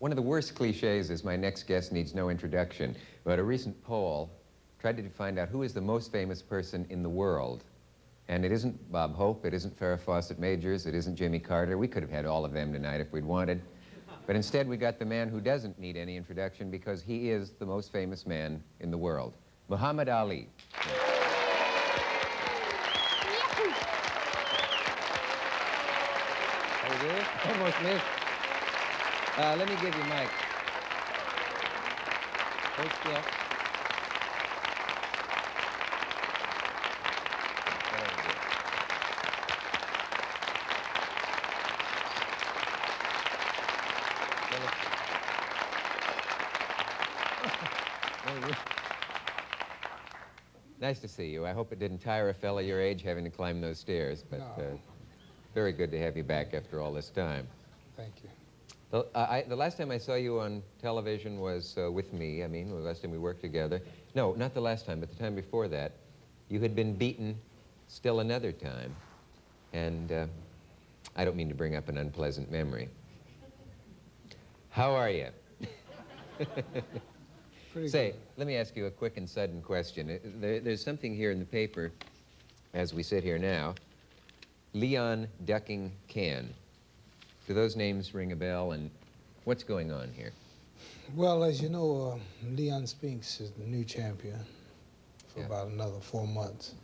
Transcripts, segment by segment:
One of the worst cliches is my next guest needs no introduction, but a recent poll tried to find out who is the most famous person in the world. And it isn't Bob Hope, it isn't Farrah Fawcett Majors, it isn't Jimmy Carter. We could have had all of them tonight if we'd wanted. But instead we got the man who doesn't need any introduction because he is the most famous man in the world, Muhammad Ali. How you doing? Almost missed. Let me give you Mike. Hold still. Nice to see you. I hope it didn't tire a fella your age having to climb those stairs, but No. Very good to have you back after all this time. Thank you. The last time I saw you on television was with me. I mean, the last time we worked together. No, not the last time, but the time before that. You had been beaten still another time. And I don't mean to bring up an unpleasant memory. How are you? Say, let me ask you a quick and sudden question. There's something here in the paper, as we sit here now. Leon Ducking Can. Do those names ring a bell, and what's going on here? Well, as you know, Leon Spinks is the new champion for about another 4 months.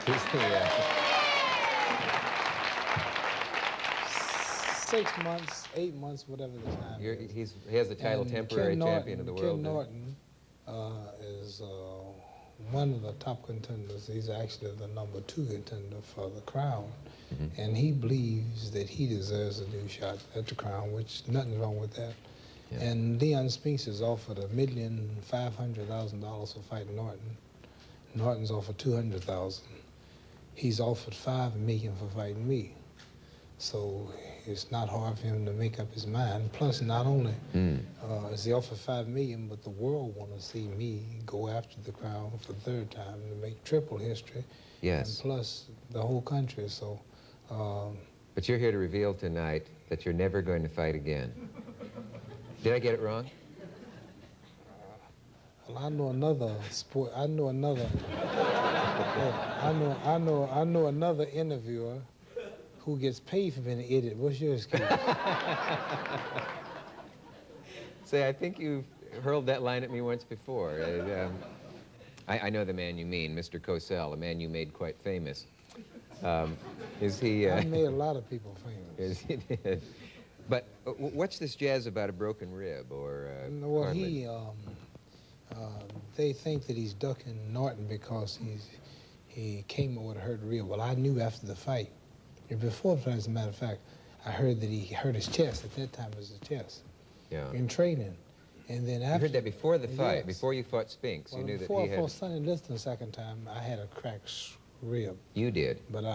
He's the, 6 months, 8 months, whatever the time is. He has the title temporary champion of the world. Ken Norton is one of the top contenders. He's actually the #2 contender for the crown. Mm-hmm. And he believes that he deserves a new shot at the crown, which nothing wrong with that. Yeah. And Leon Spinks is offered $1,500,000 for fighting Norton. Norton's offered $200,000. He's offered $5 million for fighting me. So it's not hard for him to make up his mind. Plus, not only is he offered $5 million, but the world want to see me go after the crown for the third time to make triple history. Yes. And plus the whole country. So. But you're here to reveal tonight that you're never going to fight again. Did I get it wrong? Well, I know another sport. I know another. I know another interviewer who gets paid for being an idiot. What's your excuse? Say, I think you've hurled that line at me once before. I know the man you mean, Mr. Cosell, a man you made quite famous. Is he... I made a lot of people famous. Is he did. But what's this jazz about a broken rib or... well, they think that he's ducking Norton because he came over with a hurt rib. Well, I knew after the fight. Before the fight, as a matter of fact, I heard that he hurt his chest. At that time, it was his chest. Yeah. In training. And then after... You heard that before the fight, yes. Before you fought Spinks. Well, you knew before that he had... I fought Sonny Liston the second time, I had a cracked rib. You did? But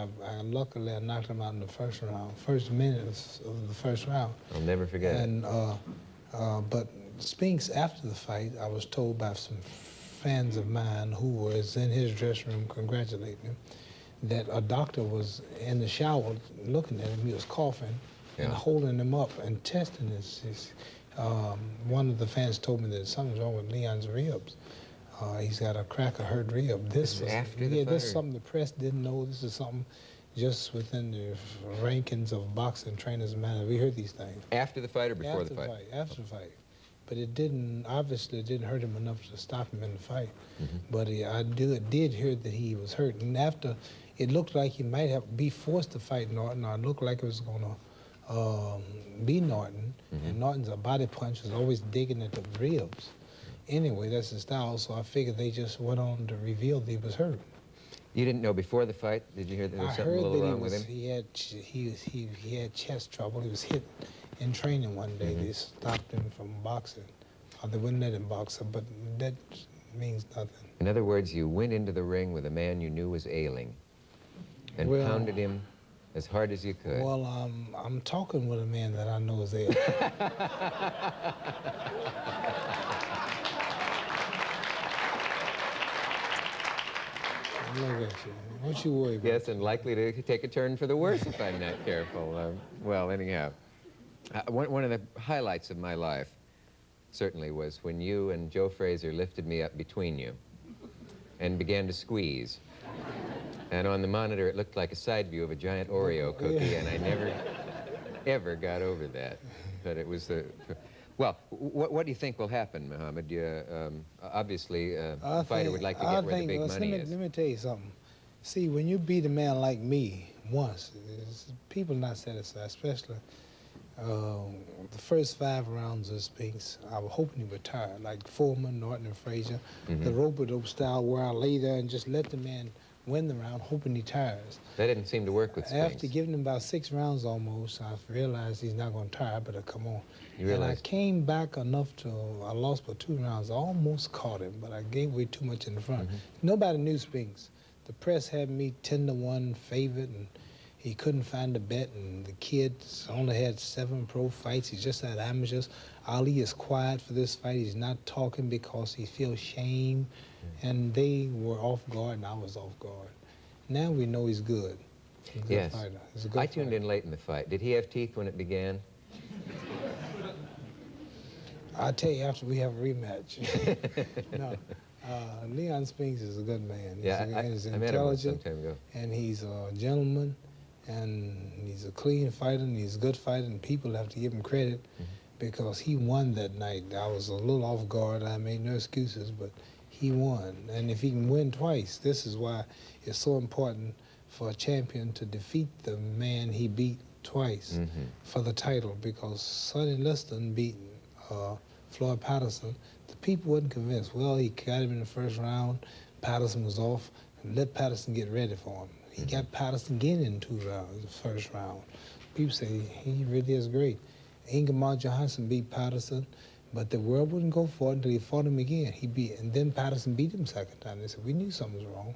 luckily, I knocked him out in the first round, first minutes of the first round. I'll never forget it. But Spinks, after the fight, I was told by some fans of mine who was in his dressing room congratulating him, that a doctor was in the shower looking at him. He was coughing and holding him up and testing his one of the fans told me that something's wrong with Leon's ribs. He's got a crack, a hurt rib. This was after the fight? This is something the press didn't know. This is something just within the rankings of boxing trainers and managers. We heard these things. After the fight or before the fight? After the fight. But it didn't, obviously, it didn't hurt him enough to stop him in the fight. Mm-hmm. But I did hear that he was hurt. And after, it looked like he might be forced to fight Norton, or it looked like it was going to be Norton. Mm-hmm. And Norton's a body punch, is always digging at the ribs. Anyway, that's his style, so I figured they just went on to reveal that he was hurt. You didn't know before the fight? Did you hear that there was something a little wrong with him? He had chest trouble. He was hit in training one day. Mm-hmm. They stopped him from boxing. Or they wouldn't let him box, but that means nothing. In other words, you went into the ring with a man you knew was ailing and pounded him as hard as you could. Well, I'm talking with a man that I know is ailing. Look at you. What you worry about? Yes, and likely to take a turn for the worse if I'm not careful. Well, anyhow. One of the highlights of my life certainly was when you and Joe Frazier lifted me up between you and began to squeeze. And on the monitor, it looked like a side view of a giant Oreo cookie, and I never, ever got over that. But it was the... Well, what do you think will happen, Muhammad? Obviously, a fighter would like to get where the big money is. Let me tell you something. See, when you beat a man like me once, people not satisfied, especially the first 5 rounds of Spinks. I was hoping he would retire, like Foreman, Norton, and Frazier. The rope-a-dope style where I lay there and just let the man win the round, hoping he tires. That didn't seem to work with Spinks. After giving him about 6 rounds almost, I realized he's not going to tire, but come on. You realized? And I came back enough to, I lost by 2 rounds. I almost caught him, but I gave away too much in the front. Nobody knew Spinks. The press had me 10-1 favorite, and he couldn't find a bet, and the kids only had 7 pro fights. He just had amateurs. Ali is quiet for this fight. He's not talking because he feels shame. And they were off guard, and I was off guard. Now we know he's good. He's a good fighter. He's a good I tuned in late in the fight. Did he have teeth when it began? I'll tell you after we have a rematch. No. Leon Spinks is a good man. He's I met him some time ago. And he's a gentleman, and he's a clean fighter, and he's a good fighter, and people have to give him credit because he won that night. I was a little off guard. I made no excuses, but he won. And if he can win twice, this is why it's so important for a champion to defeat the man he beat twice for the title, because Sonny Liston beat Floyd Patterson. The people wasn't convinced. Well, he got him in the first round. Patterson was off. And let Patterson get ready for him. He got Patterson again in 2 rounds, the first round. People say he really is great. Ingemar Johansson beat Patterson, but the world wouldn't go for it until he fought him again. And then Patterson beat him second time. They said, we knew something was wrong.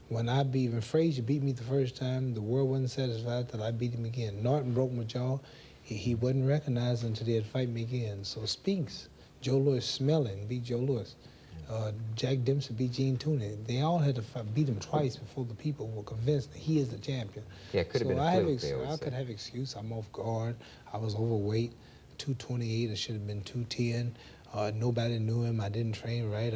When Frazier beat me the first time, the world wasn't satisfied that I beat him again. Norton broke my jaw. He wasn't recognized until they had to fight me again. So Spinks, Joe Louis Smelling beat Joe Louis. Jack Dempsey beat Gene Tooney. They all had to beat him twice before the people were convinced that he is the champion. Yeah, it could have been a fluke, they always I could have excuse. I'm off guard. I was overweight, 228. It should have been 210. Nobody knew him. I didn't train right.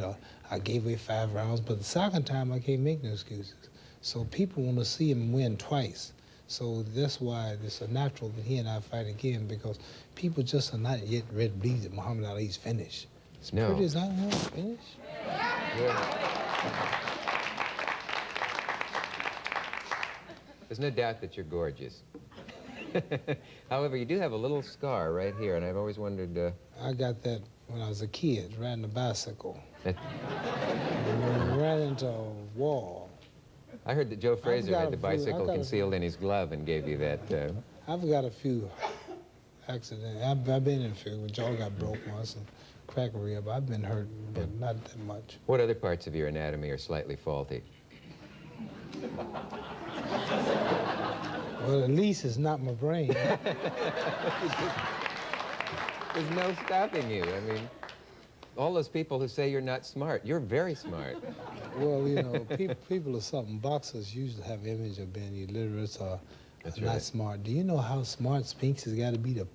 I gave away 5 rounds. But the second time, I can't make no excuses. So people want to see him win twice. So that's why it's a natural that he and I fight again, because people just are not yet ready to believe that Muhammad Ali's finished. It's pretty as I know, finished. There's no doubt that you're gorgeous. However, you do have a little scar right here, and I've always wondered... I got that when I was a kid, riding a bicycle. Ran into a wall. I heard that Joe Frazier had the bicycle concealed in his glove and gave you that... I've got a few accidents. I've been in a few. My jaw got broke once and cracked a rib. I've been hurt, but not that much. What other parts of your anatomy are slightly faulty? Well, at least it's not my brain. There's no stopping you. I mean, all those people who say you're not smart, you're very smart. Well, you know, people are something. Boxers usually have an image of being illiterate or not smart. Do you know how smart Spinks has got to be to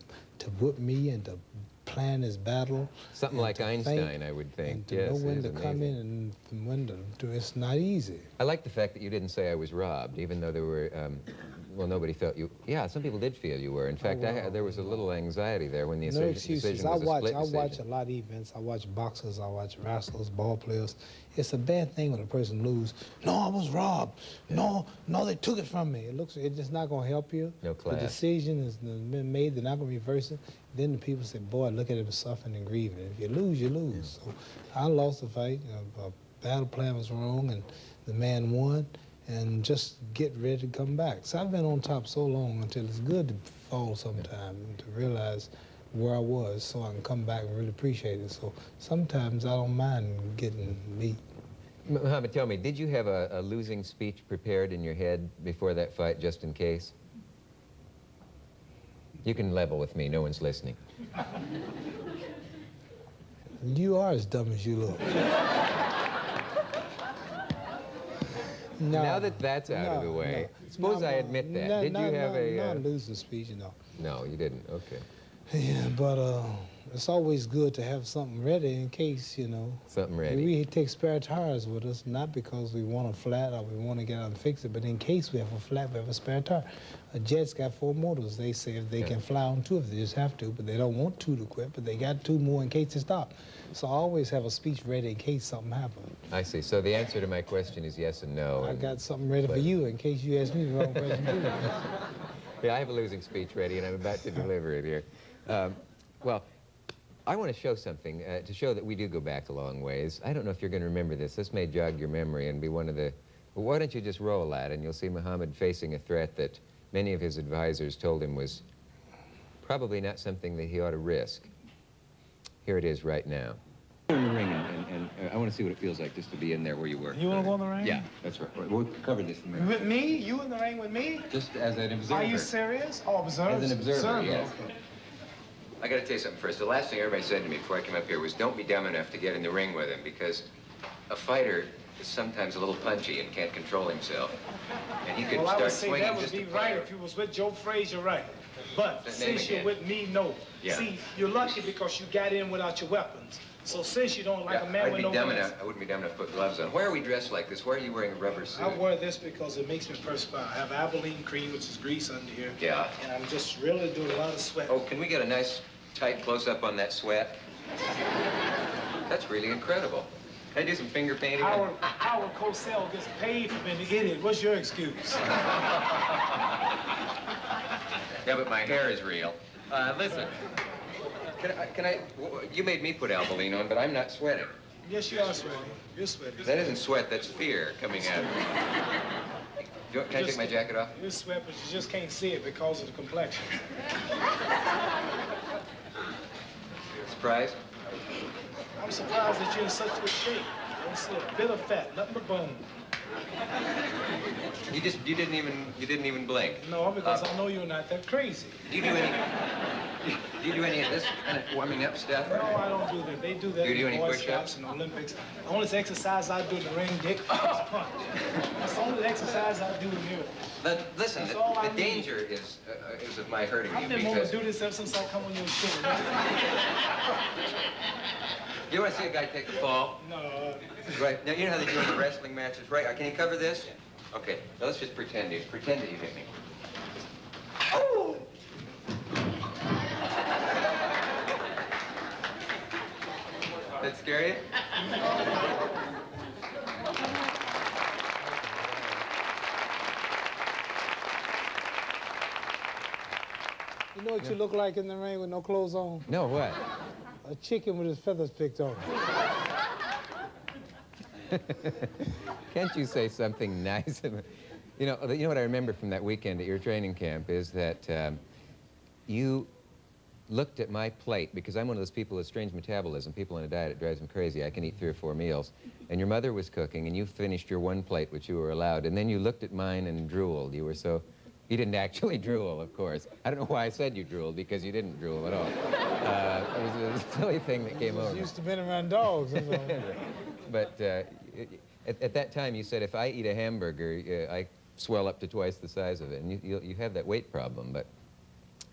whip me and to plan his battle? Something like Einstein, I would think. And to know when to come in and when to do it. It's not easy. I like the fact that you didn't say I was robbed, even though there were... well, nobody felt you... Yeah, some people did feel you were. In fact, there was a little anxiety there when the decision was a split decision. I watch a lot of events. I watch boxers. I watch wrestlers, ball players. It's a bad thing when a person loses. No, I was robbed. No, they took it from me. It's just not going to help you. No class. The decision has been made. They're not going to reverse it. Then the people say, boy, look at him suffering and grieving. If you lose, you lose. So I lost the fight. A battle plan was wrong, and the man won. And just get ready to come back. So I've been on top so long until it's good to fall sometime and to realize where I was so I can come back and really appreciate it. So sometimes I don't mind getting beat. Muhammad, tell me, did you have a losing speech prepared in your head before that fight, just in case? You can level with me. No one's listening. You are as dumb as you look. No, now that that's out of the way, suppose I admit that. Did you have a... Not losing speech, you know. No, you didn't. Okay. Yeah, but it's always good to have something ready in case, you know. Something ready. We take spare tires with us, not because we want a flat or we want to get out and fix it, but in case we have a flat, we have a spare tire. A jet's got 4 motors. They say if they can fly on 2 if they just have to, but they don't want 2 to quit, but they got 2 more in case they stop. So I always have a speech ready in case something happens. I see. So the answer to my question is yes and no. I got something ready for you in case you ask me the wrong question too. Yeah, I have a losing speech ready, and I'm about to deliver it here. Well, I want to show something to show that we do go back a long ways. I don't know if you're going to remember this. This may jog your memory and be one of the... Well, why don't you just roll that, and you'll see Muhammad facing a threat that many of his advisors told him was probably not something that he ought to risk. Here it is right now. In the ring, and I want to see what it feels like just to be in there where you were. You want to go in the ring? Yeah, that's right. We'll cover this in a minute. With me? You in the ring with me? Just as an observer. Are you serious? Oh, observer? As an observer, yes. Okay. I got to tell you something first. The last thing everybody said to me before I came up here was don't be dumb enough to get in the ring with him, because a fighter is sometimes a little punchy and can't control himself. And he could start swinging. That would be right if you was with Joe Frazier, right. But since you're with me, no. Yeah. See, you're lucky because you got in without your weapons. So since you don't like a man with no weapons. I wouldn't be dumb enough to put gloves on. Why are we dressed like this? Why are you wearing a rubber suit? I wear this because it makes me perspire. I have Abilene cream, which is grease under here. Yeah. And I'm just really doing a lot of sweat. Oh, can we get a nice tight close-up on that sweat? That's really incredible. Can I do some finger painting? Howard Cosell gets paid for being an idiot. What's your excuse? Yeah, but my hair is real. Listen, you made me put Abilene on, but I'm not sweating. Yes, you are sweating. You're sweating. That isn't sweat, that's fear coming out of me. Can I take my jacket off? You sweat, but you just can't see it because of the complexion. Surprised? I'm surprised that you're in such good shape. I don't see a bit of fat, nothing but bone. You didn't even blink. No, because I know you're not that crazy. Do you do any of this kind of warming up stuff? No, I don't do that. They do that Do you do in any Boy push-ups? Scouts and Olympics. The only exercise I do in the ring, Dick, is punch. That's the only exercise I do in here. But listen, the danger is of my hurting you I've been wanting to do this ever since I come on your show. You want to see a guy take a fall? No. Right. Now, you know how they do in the wrestling matches, right? Can you cover this? Okay. Now, let's just pretend that you hit me. Oh! That scare you? You know what you look like in the ring with no clothes on? No, what? A chicken with his feathers picked off. Can't you say something nice? You know what I remember from that weekend at your training camp is that you looked at my plate, because I'm one of those people with strange metabolism. People on a diet, it drives them crazy. I can eat 3 or 4 meals. And your mother was cooking, and you finished your 1 plate, which you were allowed, and then you looked at mine and drooled. You were so... You didn't actually drool, of course. I don't know why I said you drooled, because you didn't drool at all. It was a silly thing that came over. Used to been around dogs. But at that time, you said, if I eat a hamburger, I swell up to twice the size of it. And you have that weight problem, but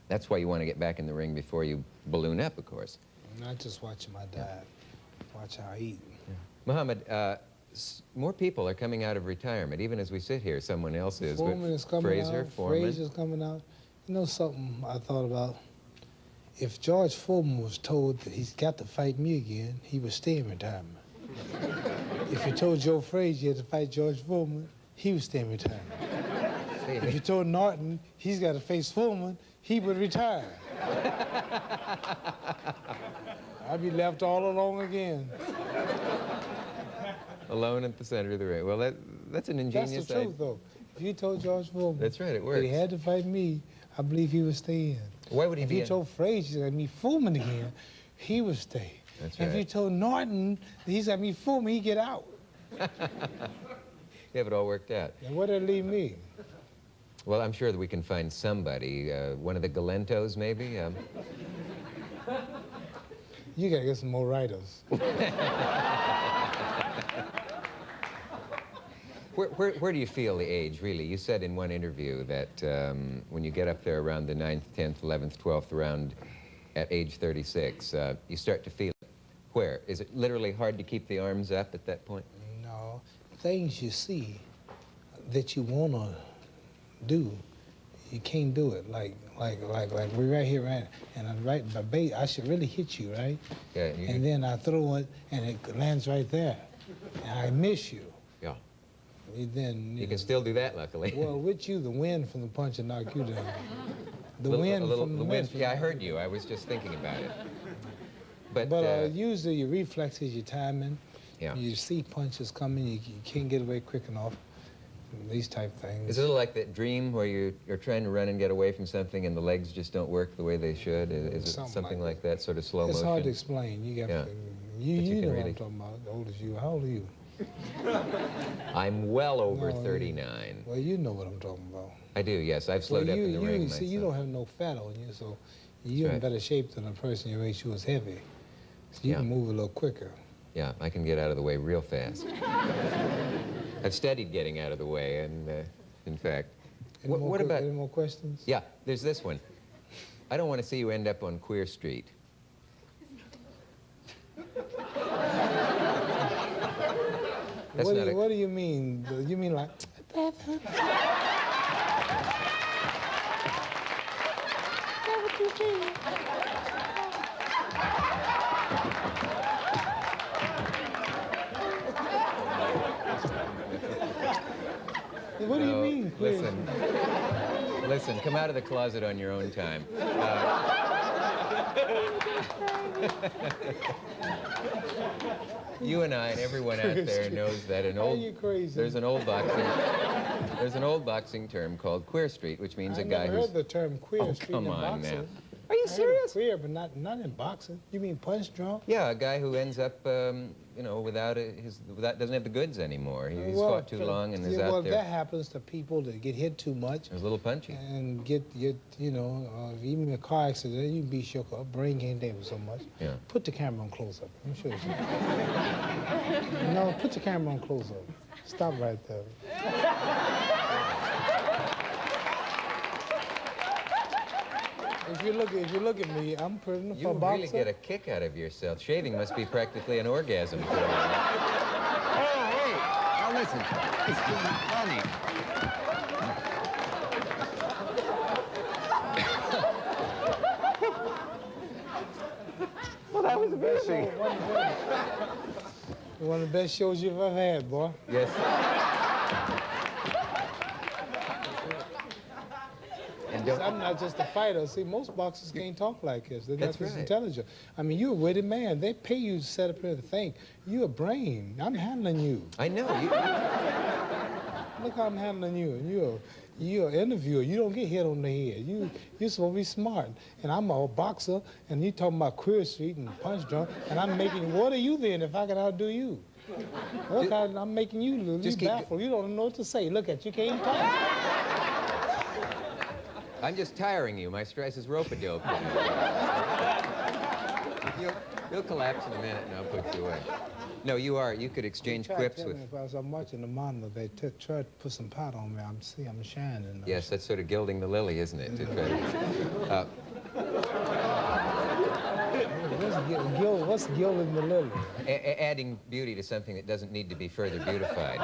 that's why you want to get back in the ring before you balloon up, of course. Not just watching my diet, watch how I eat. Yeah. Muhammad, more people are coming out of retirement. Even as we sit here, someone else is. Foreman is coming Frazier, out. Foreman. Frazier's coming out. You know something I thought about? If George Foreman was told that he's got to fight me again, he would stay in retirement. If you told Joe Frazier he had to fight George Foreman, he would stay in retirement. If you told Norton he's got to face Foreman, he would retire. I'd be left all alone again. Alone at the center of the ring. Well, that's an ingenious... That's the truth, though. If you told George Foreman... That's right, it works. That he had to fight me, I believe he would stay in. Why would he be in? If you told Frazier that me Foreman again, he would stay. That's right. If you told Norton that he's got me Foreman, he'd get out. You have it all worked out. And where'd that leave me? Well, I'm sure that we can find somebody. One of the Galentos, maybe? You gotta get some more writers. Where do you feel the age, really? You said in one interview that when you get up there around the 9th, 10th, 11th, 12th, around at age 36, you start to feel it. Where? Is it literally hard to keep the arms up at that point? No, things you see that you want to do, you can't do it. Like we're right here, right? And I'm right, I should really hit you, right? Yeah. And then I throw it, and it lands right there, and I miss you. Yeah. Then You can still do that, luckily. Well, with you, the wind from the punch will knock you down. The the wind. Yeah, I heard you. I was just thinking about it. But usually your reflexes, your timing, yeah. You see punches coming, you can't get away quick enough. These type things. Is it a little like that dream where you're trying to run and get away from something and the legs just don't work the way they should? Is it something like that, sort of slow motion? It's hard to explain. You got Yeah. you know what I'm talking about. The old as you. How old are you? I'm well over 39. Well, you know what I'm talking about. I do, yes. I've slowed up in the ring myself. See, you don't have no fat on you, so you're in better shape than a person your age who is heavy. So you can move a little quicker. Yeah, I can get out of the way real fast. I've studied getting out of the way, and in fact... What about... Any more questions? Yeah, there's this one. I don't want to see you end up on Queer Street. What do you mean? You mean like... What do you mean, Chris? Listen, come out of the closet on your own time. You and I and everyone out there knows that there's an old boxing term called Queer Street, which means a guy who's... I never heard the term Queer Street in boxing. Come on now. Are you serious? Queer, but not in boxing. You mean punch drunk? Yeah, a guy who ends up, you know, doesn't have the goods anymore. He's fought too long and is out there. Well, that happens to people that get hit too much. It's a little punchy. And get you know, even in a car accident, you be shook up, brain can't damage so much. Yeah. Put the camera on close up. Let me show you something. No, put the camera on close up. Stop right there. If you look at me, I'm pretty for a boxer. You really get a kick out of yourself. Shaving must be practically an orgasm for you. Oh, hey! Now listen, it's funny. Well, that was amazing. One of the best shows you've ever had, boy. Yes. I'm not just a fighter. See, most boxers can't talk like this. They're not this intelligent. I mean, you're a witty man. They pay you to set up here to think. You're a brain. I'm handling you. I know. Look how I'm handling you. You're an interviewer. You don't get hit on the head. You're supposed to be smart. And I'm a boxer, and you talking about Queer Street and punch drunk, and I'm making, what are you then if I can outdo you? Look, I'm making you lose. You're baffled. You don't know what to say. Look at you, can't even talk. I'm just tiring you. My stress is rope-a-dope. You'll collapse in a minute, and I'll put you away. No, you are. You could exchange quips with... I'm watching the monitor. They tried to put some powder on me. I'm shining. Yes, that's sort of gilding the lily, isn't it? To try to, what's gilding the lily? adding beauty to something that doesn't need to be further beautified.